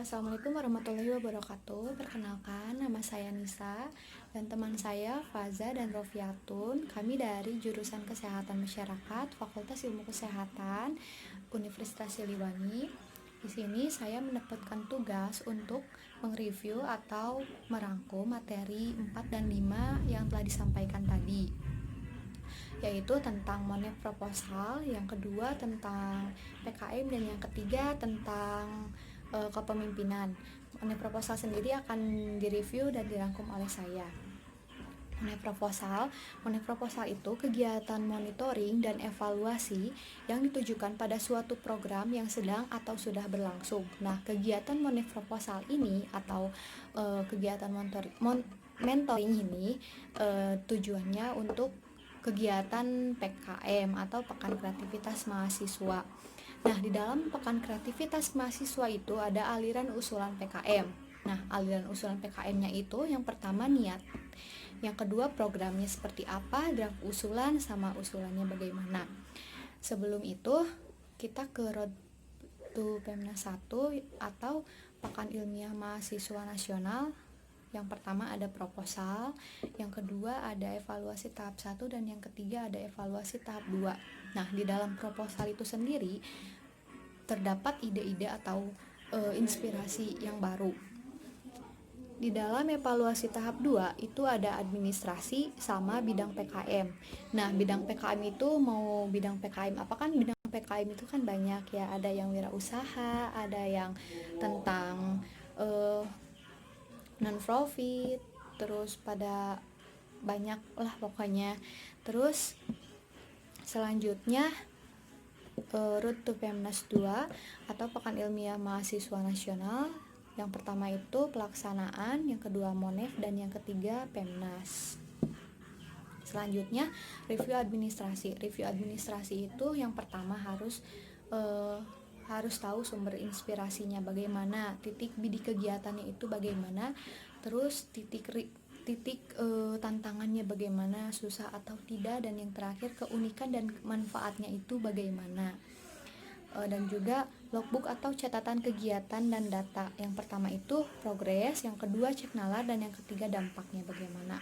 Assalamualaikum warahmatullahi wabarakatuh. Perkenalkan, nama saya Nisa dan teman saya Faza dan Rofiatun. Kami dari jurusan Kesehatan Masyarakat, Fakultas Ilmu Kesehatan, Universitas Siliwangi. Di sini saya mendapatkan tugas untuk mereview atau merangkum materi 4 dan 5 yang telah disampaikan tadi, yaitu tentang monef proposal, yang kedua tentang PKM, dan yang ketiga tentang kepemimpinan. Monef proposal sendiri akan direview dan dirangkum oleh saya. Monef proposal itu kegiatan monitoring dan evaluasi yang ditujukan pada suatu program yang sedang atau sudah berlangsung. Nah, kegiatan monef proposal ini atau kegiatan mentoring ini tujuannya untuk kegiatan PKM atau Pekan Kreativitas Mahasiswa. Nah, di dalam Pekan Kreativitas Mahasiswa itu ada aliran usulan PKM. Nah, aliran usulan PKM-nya itu yang pertama niat, yang kedua programnya seperti apa, draft usulan, sama usulannya bagaimana. Sebelum itu, kita ke Road to Pemnas 1 atau Pekan Ilmiah Mahasiswa Nasional. Yang pertama ada proposal, yang kedua ada evaluasi tahap 1, dan yang ketiga ada evaluasi tahap 2. Nah, di dalam proposal itu sendiri terdapat ide-ide atau inspirasi yang baru. Di dalam evaluasi tahap 2 itu ada administrasi sama bidang PKM. Nah, bidang PKM itu mau bidang PKM apa, kan bidang PKM itu kan banyak ya, ada yang wirausaha, ada yang tentang non-profit, terus pada banyak lah pokoknya. Terus selanjutnya Road to Pemnas 2 atau Pekan Ilmiah Mahasiswa Nasional. Yang pertama itu pelaksanaan, yang kedua monef, dan yang ketiga Pemnas. Selanjutnya review administrasi. Review administrasi itu yang pertama harus tahu sumber inspirasinya bagaimana, titik bidik kegiatannya itu bagaimana, terus titik tantangannya bagaimana, susah atau tidak, dan yang terakhir keunikan dan manfaatnya itu bagaimana. Dan juga logbook atau catatan kegiatan dan data. Yang pertama itu progres, yang kedua cek nalar, dan yang ketiga dampaknya bagaimana.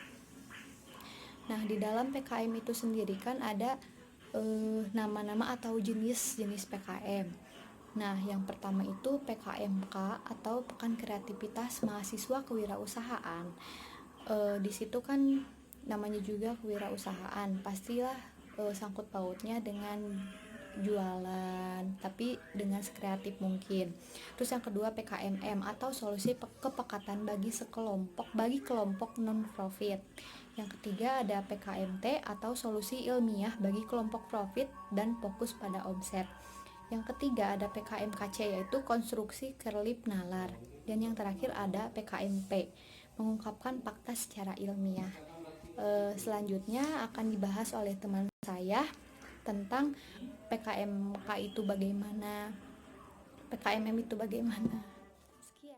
Nah, di dalam PKM itu sendiri kan ada nama-nama atau jenis-jenis PKM. Nah, yang pertama itu PKMK atau Pekan Kreativitas Mahasiswa Kewirausahaan. Di situ kan namanya juga kewirausahaan, pastilah sangkut pautnya dengan jualan, tapi dengan sekreatif mungkin. Terus yang kedua PKMM atau solusi kepekatan bagi kelompok non-profit. Yang ketiga ada PKMT atau solusi ilmiah bagi kelompok profit dan fokus pada omset. Yang ketiga ada PKMKC yaitu konstruksi kerlip nalar. Dan yang terakhir ada PKMP, mengungkapkan fakta secara ilmiah. Selanjutnya akan dibahas oleh teman saya tentang PKMK itu bagaimana, PKMM itu bagaimana.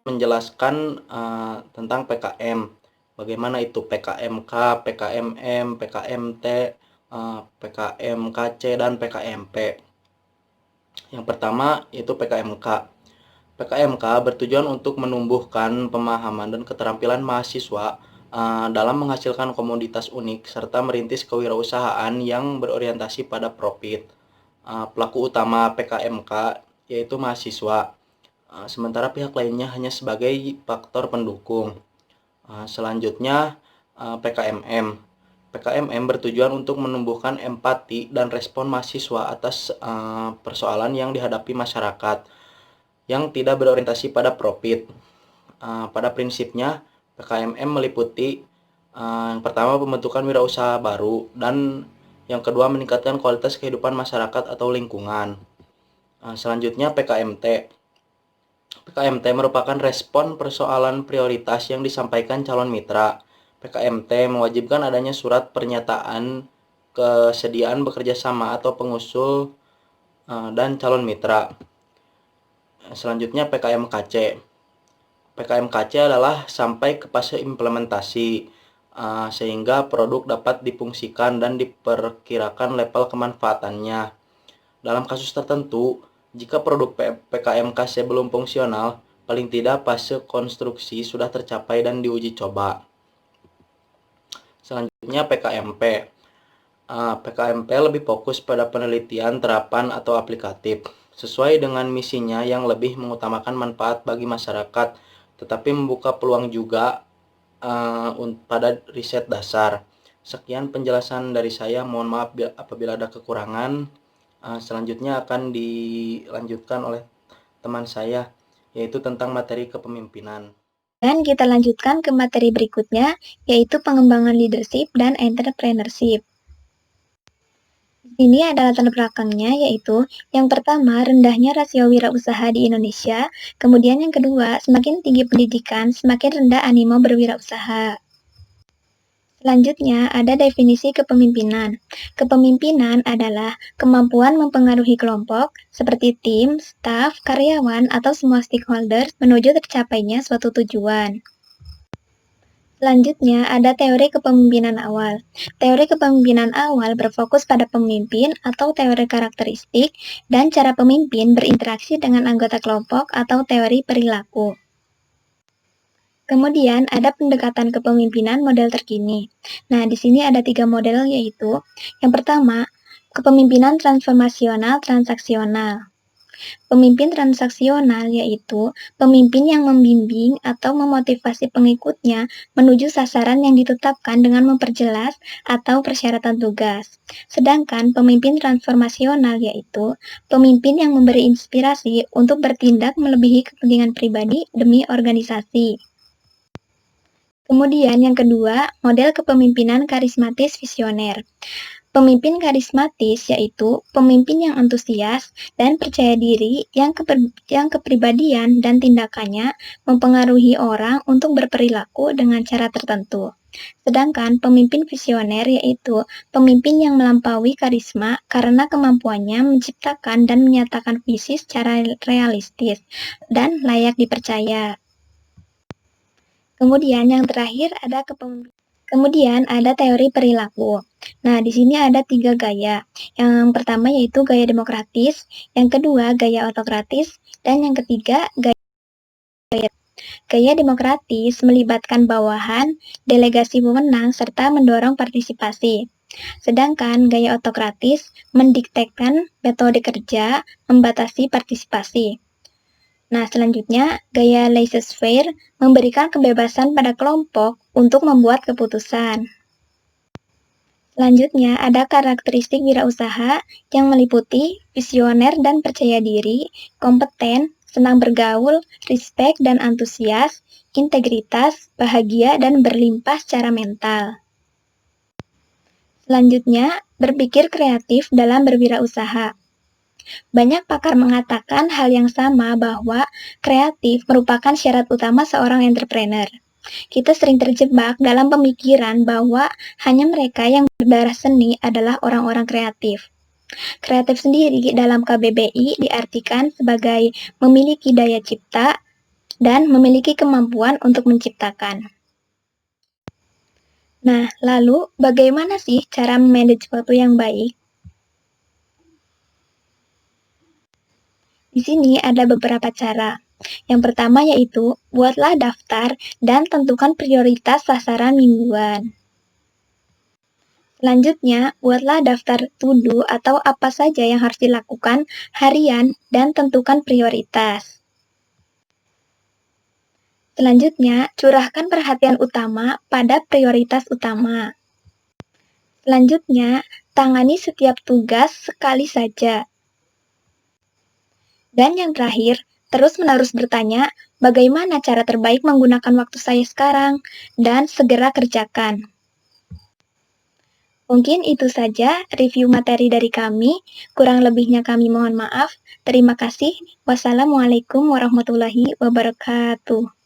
Menjelaskan tentang PKM, bagaimana itu PKMK, PKMM, PKMT, PKMKC, dan PKMP. Yang pertama itu PKMK. PKMK bertujuan untuk menumbuhkan pemahaman dan keterampilan mahasiswa dalam menghasilkan komoditas unik serta merintis kewirausahaan yang berorientasi pada profit. Pelaku utama PKMK yaitu mahasiswa, sementara pihak lainnya hanya sebagai faktor pendukung. Selanjutnya PKMM. PKMM bertujuan untuk menumbuhkan empati dan respon mahasiswa atas persoalan yang dihadapi masyarakat yang tidak berorientasi pada profit. Pada prinsipnya, PKMM meliputi yang pertama pembentukan wirausaha baru, dan yang kedua meningkatkan kualitas kehidupan masyarakat atau lingkungan. Selanjutnya PKMT. PKMT merupakan respon persoalan prioritas yang disampaikan calon mitra. PKMT mewajibkan adanya surat pernyataan kesediaan bekerja sama atau pengusul dan calon mitra. Selanjutnya PKMKC. PKMKC adalah sampai ke fase implementasi sehingga produk dapat difungsikan dan diperkirakan level kemanfaatannya. Dalam kasus tertentu, jika produk PKMKC belum fungsional, paling tidak fase konstruksi sudah tercapai dan diuji coba. Selanjutnya PKMP. PKMP lebih fokus pada penelitian, terapan, atau aplikatif, sesuai dengan misinya yang lebih mengutamakan manfaat bagi masyarakat, tetapi membuka peluang juga pada riset dasar. Sekian penjelasan dari saya, mohon maaf apabila ada kekurangan. Selanjutnya akan dilanjutkan oleh teman saya, yaitu tentang materi kepemimpinan. Dan kita lanjutkan ke materi berikutnya, yaitu pengembangan leadership dan entrepreneurship. Ini adalah latar belakangnya, yaitu yang pertama, rendahnya rasio wirausaha di Indonesia, kemudian yang kedua, semakin tinggi pendidikan, semakin rendah animo berwirausaha. Selanjutnya, ada definisi kepemimpinan. Kepemimpinan adalah kemampuan mempengaruhi kelompok, seperti tim, staf, karyawan, atau semua stakeholders menuju tercapainya suatu tujuan. Selanjutnya, ada teori kepemimpinan awal. Teori kepemimpinan awal berfokus pada pemimpin atau teori karakteristik dan cara pemimpin berinteraksi dengan anggota kelompok atau teori perilaku. Kemudian, ada pendekatan kepemimpinan model terkini. Nah, di sini ada 3 model, yaitu yang pertama, kepemimpinan transformasional transaksional. Pemimpin transaksional yaitu pemimpin yang membimbing atau memotivasi pengikutnya menuju sasaran yang ditetapkan dengan memperjelas atau persyaratan tugas. Sedangkan pemimpin transformasional yaitu pemimpin yang memberi inspirasi untuk bertindak melebihi kepentingan pribadi demi organisasi. Kemudian yang kedua, model kepemimpinan karismatis visioner. Pemimpin karismatis yaitu pemimpin yang antusias dan percaya diri yang kepribadian dan tindakannya mempengaruhi orang untuk berperilaku dengan cara tertentu. Sedangkan pemimpin visioner yaitu pemimpin yang melampaui karisma karena kemampuannya menciptakan dan menyatakan visi secara realistis dan layak dipercaya. Kemudian yang terakhir ada Kemudian ada teori perilaku. Nah, di sini ada 3 gaya. Yang pertama yaitu gaya demokratis, yang kedua gaya autokratis, dan yang ketiga gaya demokratis melibatkan bawahan, delegasi wewenang, serta mendorong partisipasi. Sedangkan gaya autokratis mendiktekan metode kerja, membatasi partisipasi. Nah, selanjutnya, gaya laissez-faire memberikan kebebasan pada kelompok untuk membuat keputusan. Selanjutnya, ada karakteristik wirausaha yang meliputi visioner dan percaya diri, kompeten, senang bergaul, respect dan antusias, integritas, bahagia, dan berlimpah secara mental. Selanjutnya, berpikir kreatif dalam berwirausaha. Banyak pakar mengatakan hal yang sama bahwa kreatif merupakan syarat utama seorang entrepreneur. Kita sering terjebak dalam pemikiran bahwa hanya mereka yang berdarah seni adalah orang-orang kreatif. Kreatif sendiri dalam KBBI diartikan sebagai memiliki daya cipta dan memiliki kemampuan untuk menciptakan. Nah, lalu bagaimana sih cara memanage waktu yang baik? Di sini ada beberapa cara. Yang pertama yaitu, buatlah daftar dan tentukan prioritas sasaran mingguan. Selanjutnya, buatlah daftar to-do atau apa saja yang harus dilakukan harian dan tentukan prioritas. Selanjutnya, curahkan perhatian utama pada prioritas utama. Selanjutnya, tangani setiap tugas sekali saja. Dan yang terakhir, terus-menerus bertanya, bagaimana cara terbaik menggunakan waktu saya sekarang, dan segera kerjakan. Mungkin itu saja review materi dari kami, kurang lebihnya kami mohon maaf. Terima kasih. Wassalamualaikum warahmatullahi wabarakatuh.